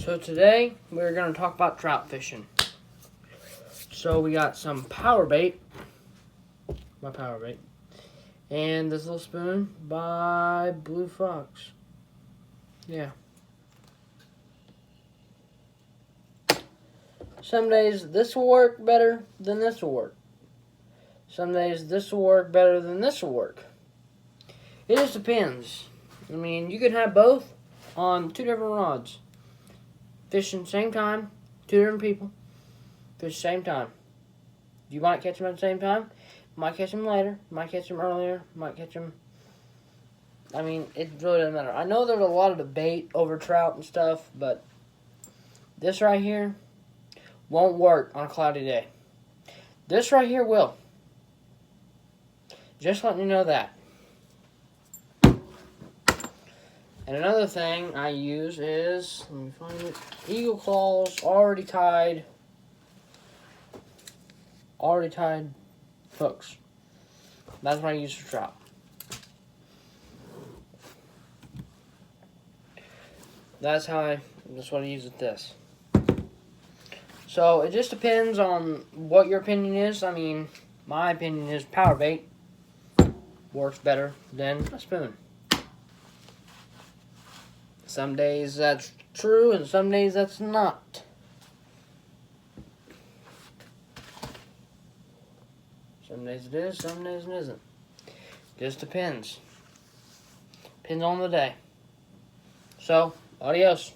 So today we're going to talk about trout fishing. So we got some power bait, my power bait, and this little spoon by Blue Fox. Yeah. Some days this will work better than this will work. Some days this will work better than this will work. It just depends. I mean, you could have both on two different rods. Fishing same time, two different people. Fish same time. You might catch them at the same time. Might catch them later. Might catch them earlier. Might catch them. I mean, it really doesn't matter. I know there's a lot of debate over trout and stuff, but this right here won't work on a cloudy day. This right here will. Just letting you know that. And another thing I use is, let me find it, eagle claws, already tied hooks. That's what I use for trout. That's what I use with this. So it just depends on what your opinion is. I mean, my opinion is power bait works better than a spoon. Some days that's true, and some days that's not. Some days it is, some days it isn't. Just depends. Depends on the day. So, adios.